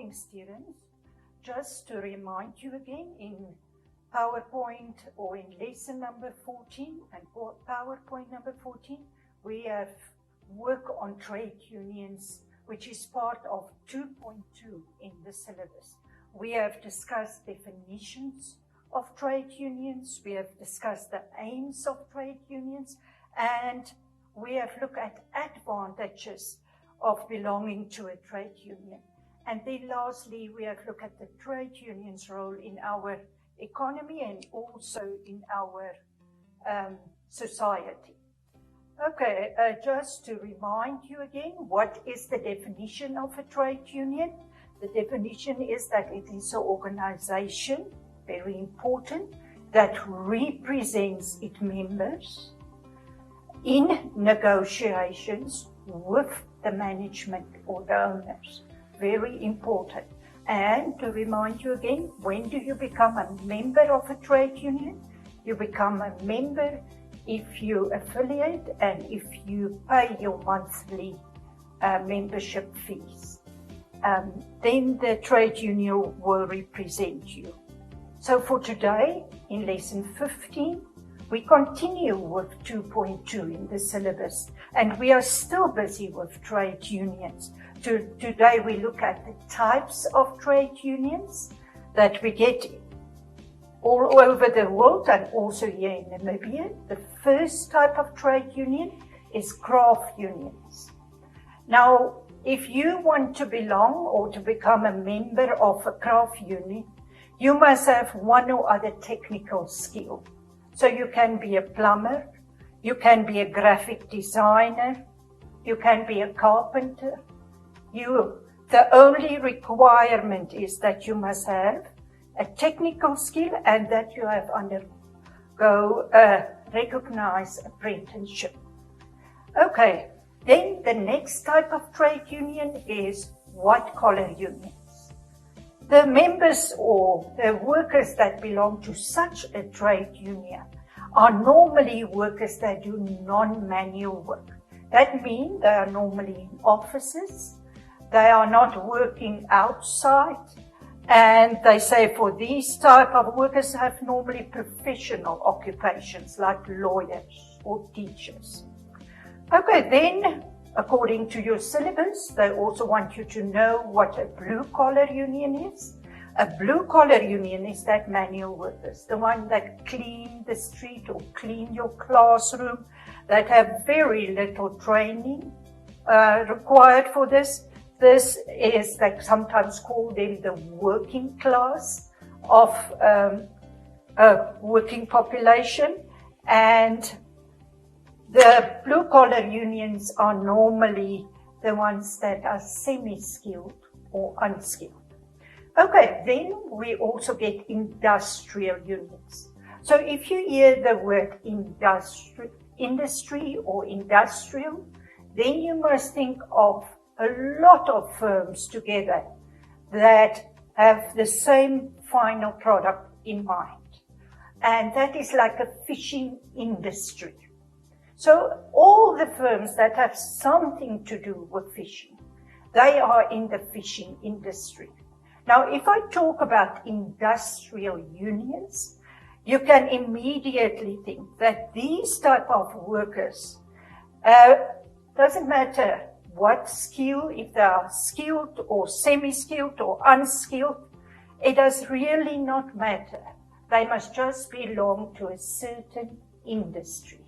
morning, students. Just to remind you again, in PowerPoint or in lesson number 14 and PowerPoint number 14, we have work on trade unions, which is part of 2.2 in the syllabus. We have discussed definitions of trade unions, we have discussed the aims of trade unions, and we have looked at advantages of belonging to a trade union. And then lastly, we have looked at the trade union's role in our economy and also in our society. Okay, just to remind you again, what is the definition of a trade union? The definition is that it is an organization, very important, that represents its members in negotiations with the management or the owners. Very important. And to remind you again, when do you become a member of a trade union? You become a member if you affiliate and if you pay your monthly membership fees. Then the trade union will represent you. So for today, in lesson 15, we continue with 2.2 in the syllabus, and we are still busy with trade unions. Today we look at the types of trade unions that we get all over the world and also here in Namibia. The first type of trade union is craft unions. Now, if you want to belong or to become a member of a craft union, you must have one or other technical skill. So you can be a plumber, you can be a graphic designer, you can be a carpenter. The only requirement is that you must have a technical skill and that you have undergo a recognized apprenticeship. Okay, then the next type of trade union is white-collar unions. The members or the workers that belong to such a trade union are normally workers that do non-manual work. That means they are normally in offices, they are not working outside, and they say for these type of workers have normally professional occupations like lawyers or teachers. Okay, then according to your syllabus, they also want you to know what a blue-collar union is. A blue-collar union is that manual workers, the one that clean the street or clean your classroom, that have very little training required for this. This is, they sometimes call them the working class of a working population, and the blue-collar unions are normally the ones that are semi-skilled or unskilled. Okay, then we also get industrial unions. So if you hear the word industry or industrial, then you must think of a lot of firms together that have the same final product in mind. And that is like a fishing industry. So all the firms that have something to do with fishing, they are in the fishing industry. Now, if I talk about industrial unions, you can immediately think that these type of workers, doesn't matter what skill, if they are skilled or semi-skilled or unskilled, it does really not matter. They must just belong to a certain industry.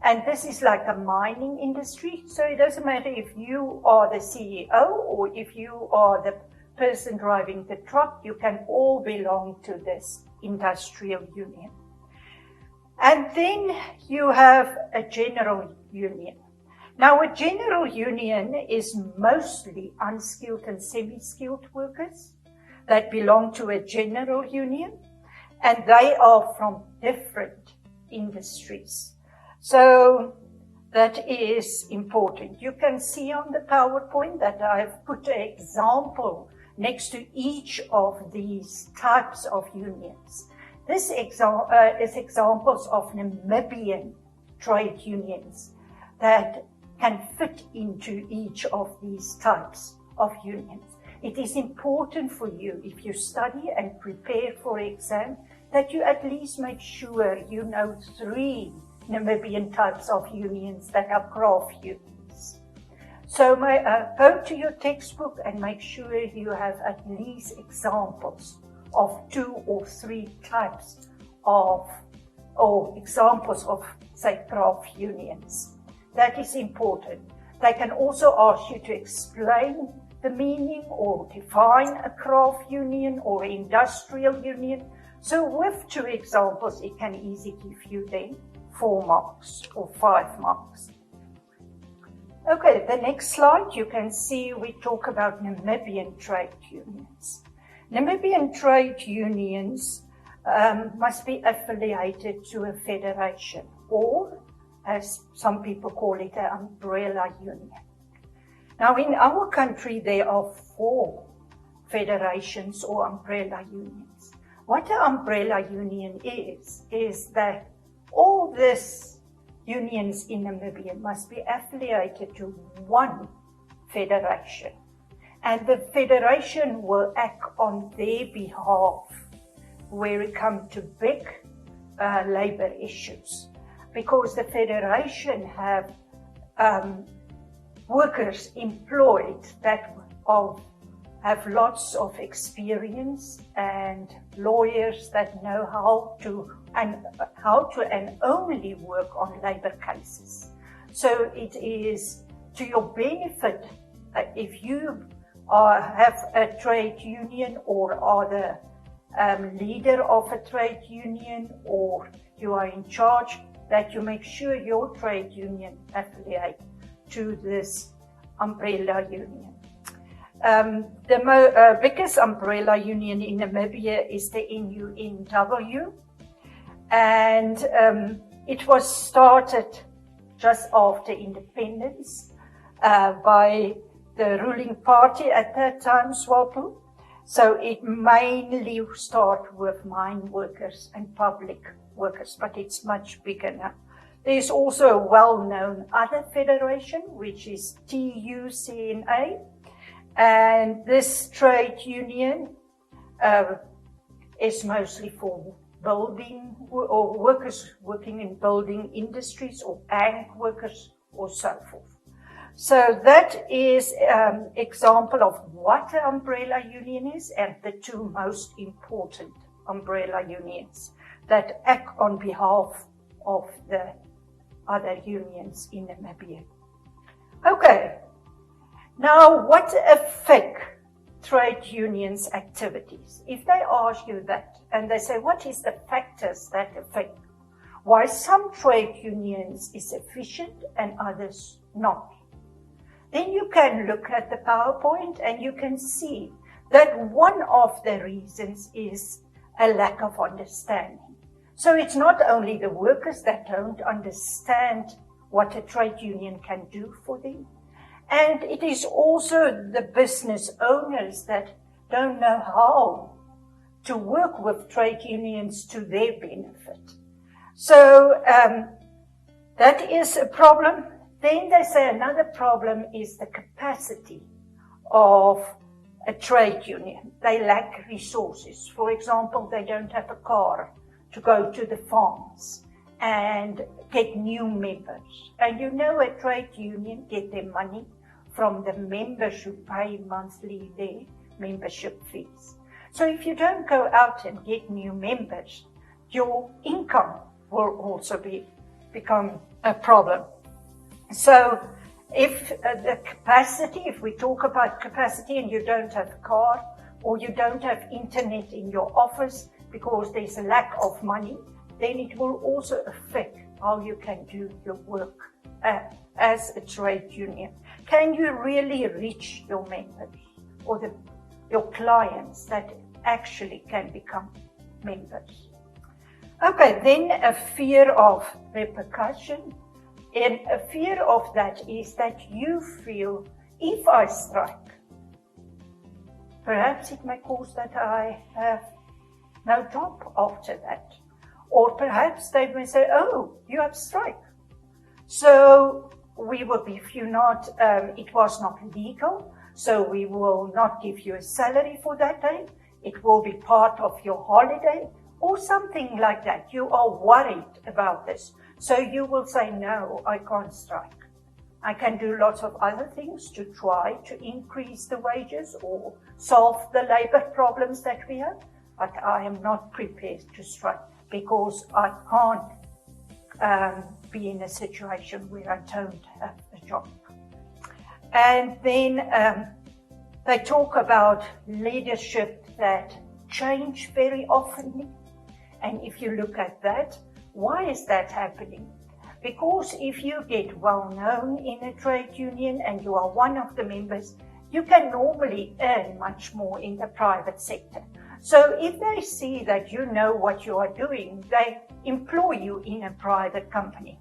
And this is like a mining industry, so it doesn't matter if you are the CEO or if you are the person driving the truck, you can all belong to this industrial union. And then you have a general union. Now, a general union is mostly unskilled and semi-skilled workers that belong to a general union, and they are from different industries. So that is important. You can see on the PowerPoint that I've put an example next to each of these types of unions. This is examples of Namibian trade unions that can fit into each of these types of unions. it is important for you, if you study and prepare for exam, that you at least make sure you know 3 Namibian types of unions that are craft unions. So go to your textbook and make sure you have at least examples of 2 or 3 types of, or examples of, say, craft unions. That is important. They can also ask you to explain the meaning or define a craft union or industrial union. So with 2 examples, it can easily give you then 4 marks or 5 marks. Okay, the next slide, you can see we talk about Namibian trade unions. Namibian trade unions must be affiliated to a federation, or as some people call it, an umbrella union. Now in our country there are 4 federations or umbrella unions. What an umbrella union is that all these unions in Namibia must be affiliated to one federation. And the federation will act on their behalf where it comes to big labor issues. Because the federation have workers employed that have lots of experience and lawyers that know how to and only work on labor cases. So it is to your benefit if you have a trade union or are the leader of a trade union or you are in charge, that you make sure your trade union affiliate to this umbrella union. The biggest umbrella union in Namibia is the NUNW, and it was started just after independence by the ruling party at that time, SWAPO. So it mainly started with mine workers and public workers, but it's much bigger now. There's also a well-known other federation, which is TUCNA, and this trade union is mostly for building or workers working in building industries or bank workers or so forth. So that is an example of what an umbrella union is and the 2 most important umbrella unions that act on behalf of the other unions in Namibia. Okay, now what affect trade unions' activities? If they ask you that and they say, what is the factors that affect why some trade unions is efficient and others not? Then you can look at the PowerPoint and you can see that one of the reasons is a lack of understanding. So it's not only the workers that don't understand what a trade union can do for them, and it is also the business owners that don't know how to work with trade unions to their benefit. So that is a problem. Then they say another problem is the capacity of a trade union. They lack resources. For example, they don't have a car to go to the farms and get new members. And you know a trade union get their money from the members who pay monthly their membership fees. So if you don't go out and get new members, your income will also become a problem. So if the capacity, if we talk about capacity and you don't have a car or you don't have internet in your office because there's a lack of money, then it will also affect how you can do your work as a trade union. Can you really reach your members or your clients that actually can become members? Okay, then a fear of repercussion. And a fear of that is that you feel, if I strike, perhaps it may cause that I have no job after that. Or perhaps they may say, oh, you have strike. So we will be, if you not, it was not legal, So we will not give you a salary for that day. It will be part of your holiday or something like that. You are worried about this. So you will say, no, I can't strike. I can do lots of other things to try to increase the wages or solve the labor problems that we have, but I am not prepared to strike because I can't be in a situation where I don't have a job. And then they talk about leadership that change very often. And if you look at that, why is that happening? Because if you get well known in a trade union and you are one of the members, you can normally earn much more in the private sector. So if they see that you know what you are doing, they employ you in a private company.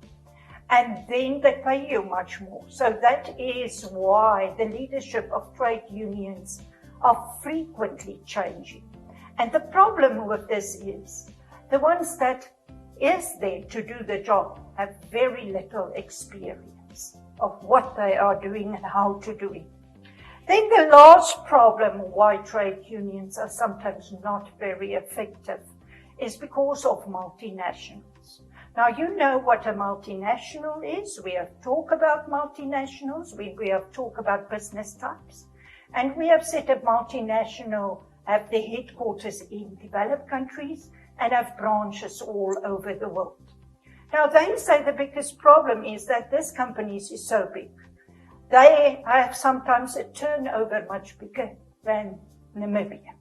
And then they pay you much more. So that is why the leadership of trade unions are frequently changing. And the problem with this is the ones that is there to do the job have very little experience of what they are doing and how to do it. Then the last problem why trade unions are sometimes not very effective is because of multinationals. Now, you know what a multinational is. We have talked about multinationals. We have talked about business types. And we have said a multinational have their headquarters in developed countries and have branches all over the world. Now, they say the biggest problem is that this company is so big. They have sometimes a turnover much bigger than Namibia.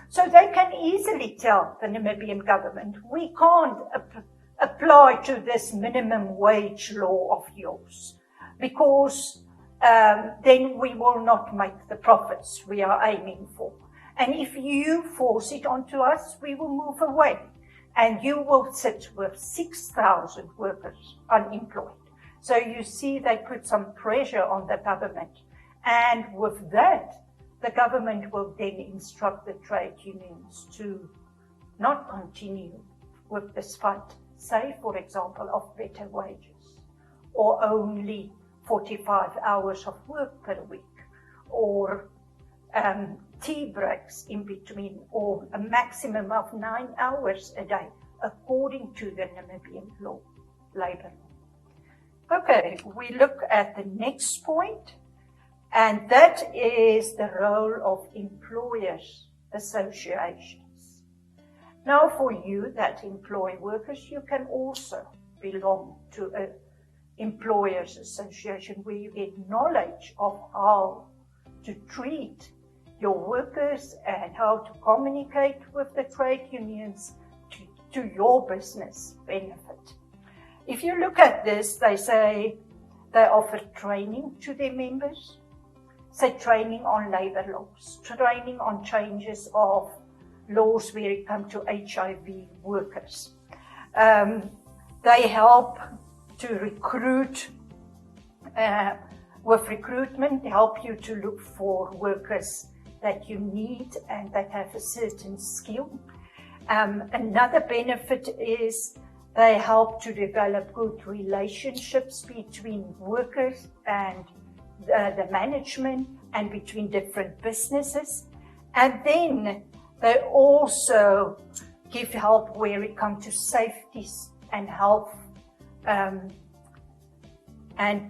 So they can easily tell the Namibian government, we can't apply to this minimum wage law of yours because then we will not make the profits we are aiming for. And if you force it onto us, we will move away. And you will sit with 6,000 workers unemployed. So you see they put some pressure on the government. And with that, the government will then instruct the trade unions to not continue with this fight. Say, for example, of better wages, or only 45 hours of work per week, or tea breaks in between, or a maximum of 9 hours a day, according to the Namibian law, labor law. Okay, we look at the next point, and that is the role of employers' associations. Now, for you that employ workers, you can also belong to an employers' association where you get knowledge of how to treat your workers and how to communicate with the trade unions to your business benefit. If you look at this, they say they offer training to their members, say training on labor laws, training on changes of laws where it comes to HIV workers. They help to recruit, with recruitment, help you to look for workers that you need and that have a certain skill. Another benefit is they help to develop good relationships between workers and the management and between different businesses. And then they also give help where it comes to safety and health and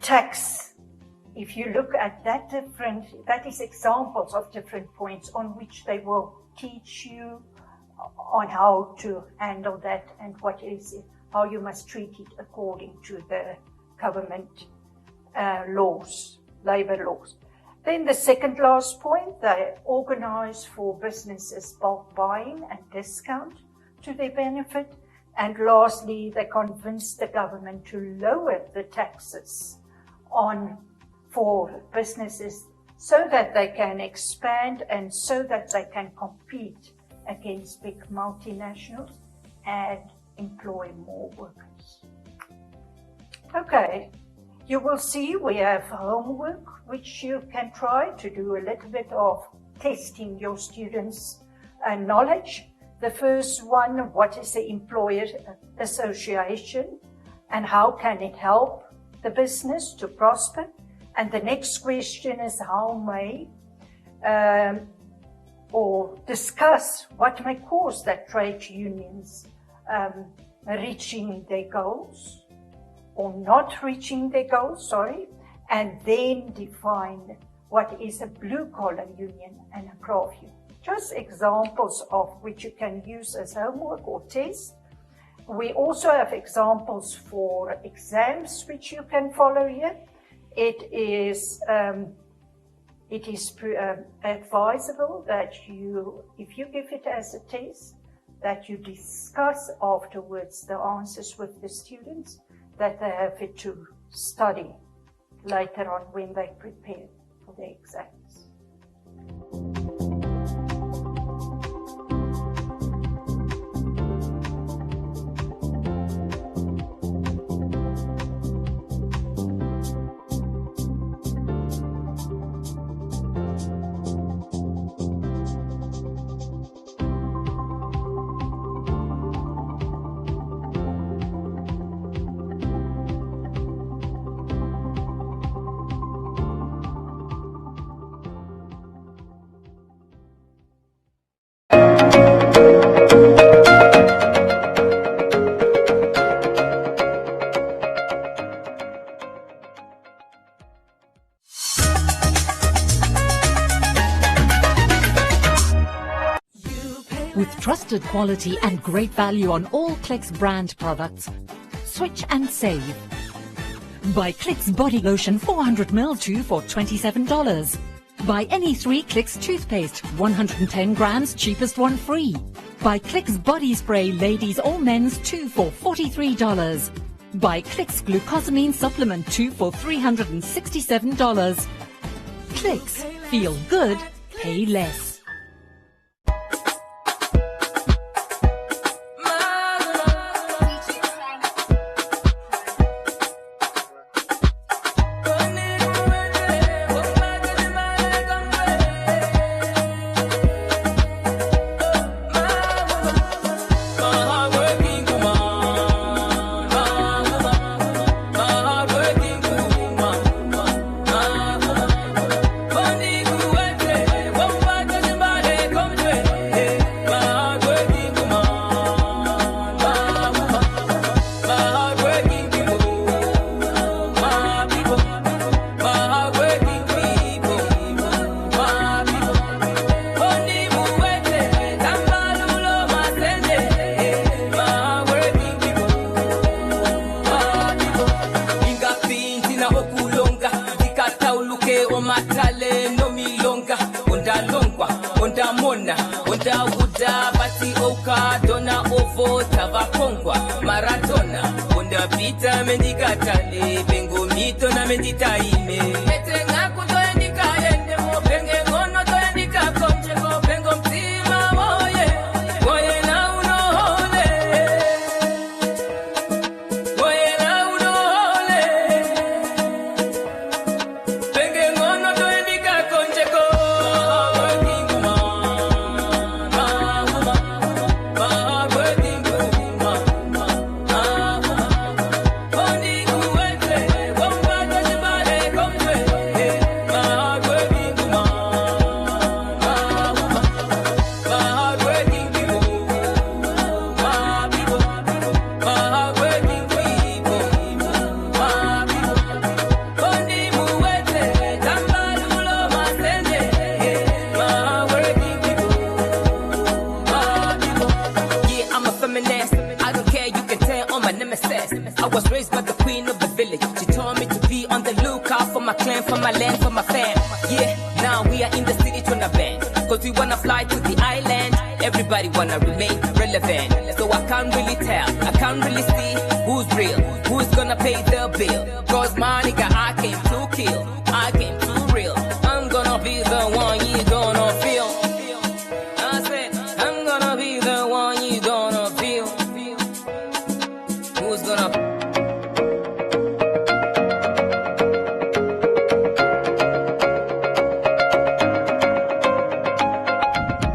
tax. If you look at that that is examples of different points on which they will teach you on how to handle that and what is it, how you must treat it according to the government laws, labor laws. Then the second last point, they organize for businesses bulk buying and discount to their benefit. And lastly, they convince the government to lower the taxes for businesses so that they can expand and so that they can compete against big multinationals and employ more workers. Okay. You will see we have homework, which you can try to do a little bit of testing your students' knowledge. The first one, what is the employer association and how can it help the business to prosper? And the next question is, how may or discuss what may cause that trade unions reaching their goals or not reaching their goals, and then define what is a blue-collar union and a craft union. Just examples of which you can use as homework or test. We also have examples for exams which you can follow here. It is advisable that if you give it as a test, that you discuss afterwards the answers with the students, that they have it to study later on when they prepare for the exams. With trusted quality and great value on all Clicks brand products, switch and save. Buy Clicks body lotion 400ml 2 for $27. Buy any 3 Clicks toothpaste, 110 grams, cheapest one free. Buy Clicks body spray ladies or men's 2 for $43. Buy Clicks glucosamine supplement 2 for $367. Clicks, feel good, pay less.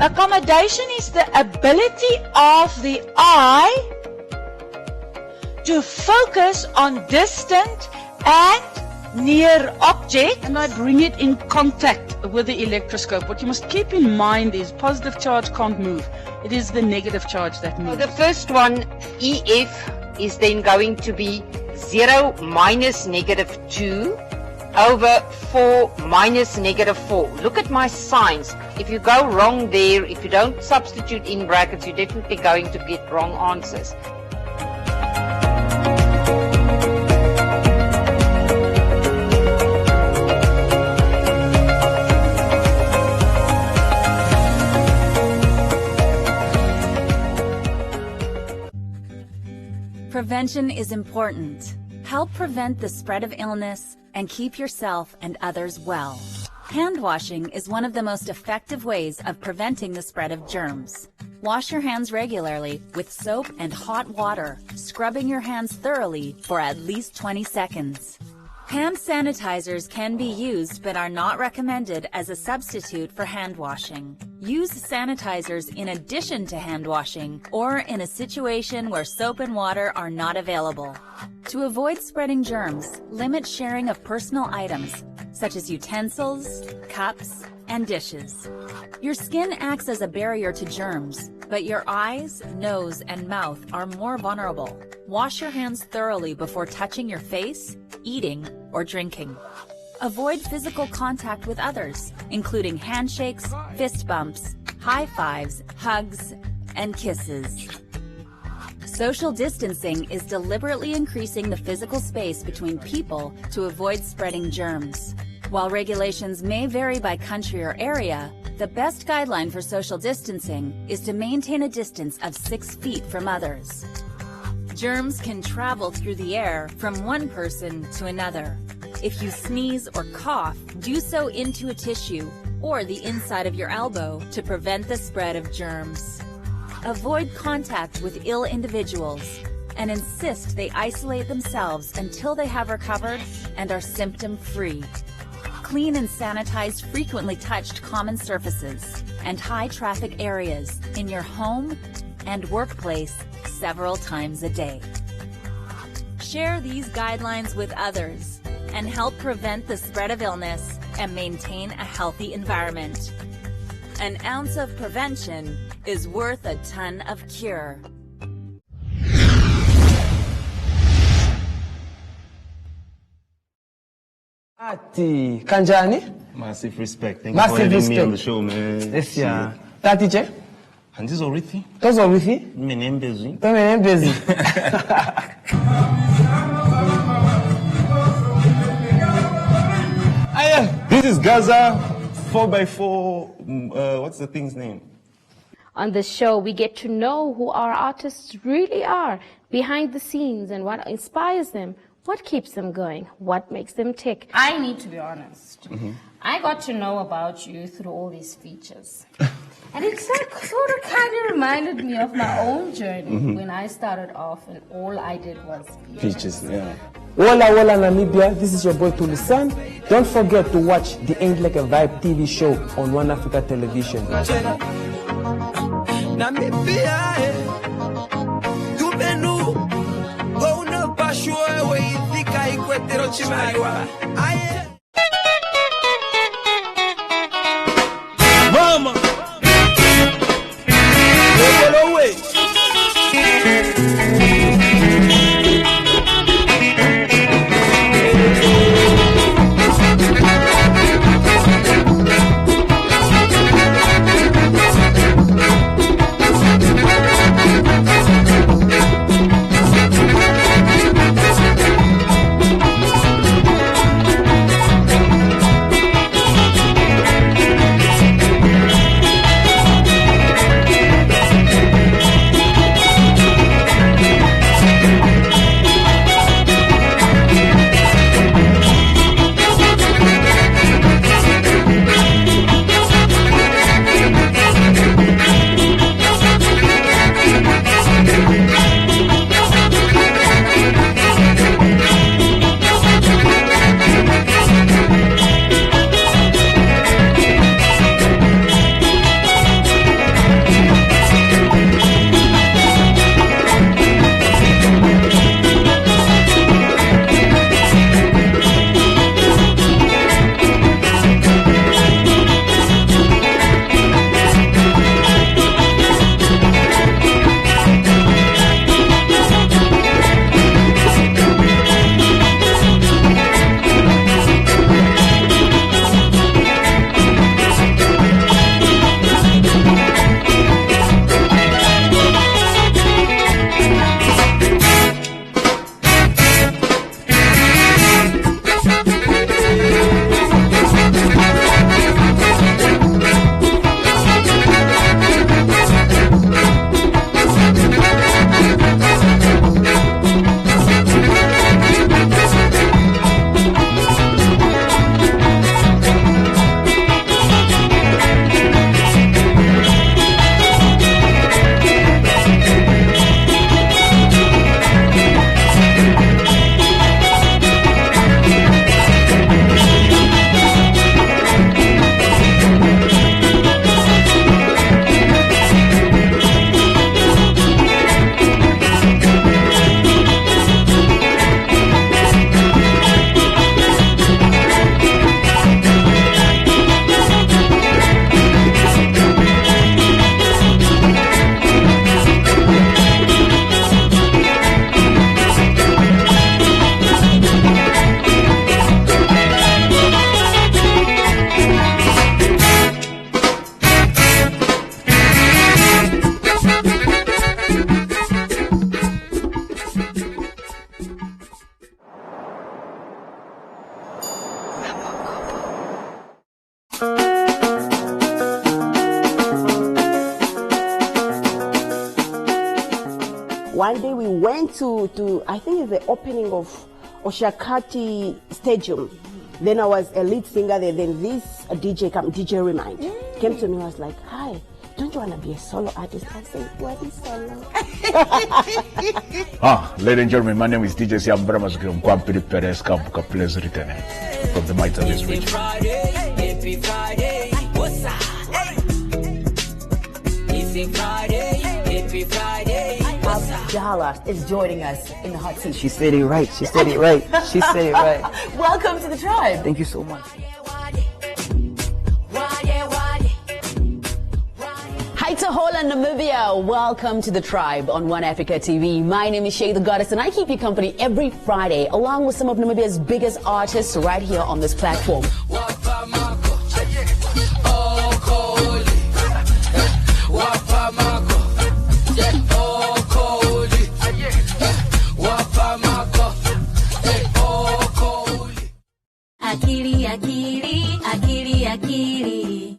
Accommodation is the ability of the eye to focus on distant and near object and I bring it in contact with the electroscope. What you must keep in mind is positive charge can't move. It is the negative charge that moves. So the first one, EF, is then going to be 0 minus -2 over 4 minus -4. Look at my signs. If you go wrong there, if you don't substitute in brackets, you're definitely going to get wrong answers. Prevention is important. Help prevent the spread of illness and keep yourself and others well. Hand washing is one of the most effective ways of preventing the spread of germs. Wash your hands regularly with soap and hot water, scrubbing your hands thoroughly for at least 20 seconds. Hand sanitizers can be used but are not recommended as a substitute for hand washing. Use sanitizers in addition to hand washing or in a situation where soap and water are not available. To avoid spreading germs, limit sharing of personal items such as utensils, cups, and dishes. Your skin acts as a barrier to germs, but your eyes, nose, and mouth are more vulnerable. Wash your hands thoroughly before touching your face, eating, or drinking. Avoid physical contact with others, including handshakes, fist bumps, high fives, hugs, and kisses. Social distancing is deliberately increasing the physical space between people to avoid spreading germs. While regulations may vary by country or area, the best guideline for social distancing is to maintain a distance of 6 feet from others. Germs can travel through the air from one person to another. If you sneeze or cough, do so into a tissue or the inside of your elbow to prevent the spread of germs. Avoid contact with ill individuals and insist they isolate themselves until they have recovered and are symptom-free. Clean and sanitize frequently touched common surfaces and high-traffic areas in your home and workplace several times a day. Share these guidelines with others and help prevent the spread of illness and maintain a healthy environment. An ounce of prevention is worth a ton of cure. Ati, kanjani? Massive respect. Thank you for having me on the show, man. Yes, yeah. Tati che? Handizo rithi? Tozo rithi? Menembezi. Menembezi. This is Gaza 4x4. What's the thing's name? On this show, we get to know who our artists really are behind the scenes and what inspires them, what keeps them going, what makes them tick. I need to be honest. I got to know about you through all these features. And it sort of kind of reminded me of my own journey when I started off and all I did was Features, yeah. Hola, hola, Namibia. This is your boy Tulisan. Don't forget to watch the Ain't Like a Vibe TV show on One Africa Television. Namibia, Mama, went to I think it's the opening of Oshakati Stadium. Then I was a lead singer there. Then this DJ Remind came to me and was like, "Hi, don't you want to be a solo artist?" I said, "What is solo?" Ladies and gentlemen, my name is DJ Siambra Mazgrim Kwampiri Perez Kampuka. Please return it from the might of this region. Happy Friday, what's up? It's Friday, happy Friday. Abdallah is joining us in the hot seat. She said it right. She said it right. She said it right. Welcome to the tribe. Thank you so much. Hi to Holland, Namibia. Welcome to the tribe on One Africa TV. My name is Shay the Goddess, and I keep you company every Friday along with some of Namibia's biggest artists right here on this platform. Akiri, akiri, akiri, akiri.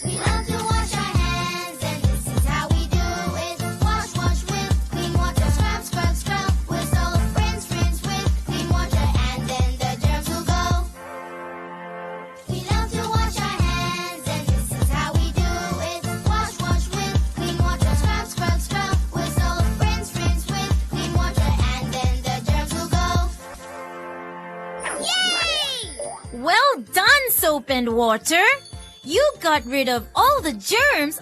We love to wash our hands, and this is how we do it. Wash, wash with clean water. Scrub, scrub, scrub with soap. Rinse, rinse with clean water, and then the germs will go. We love to wash our hands, and this is how we do it. Wash, wash with clean water. Scrub, scrub, scrub with soap. Rinse, rinse with clean water, and then the germs will go. Yay! Well done, Soap and Water. You got rid of all the germs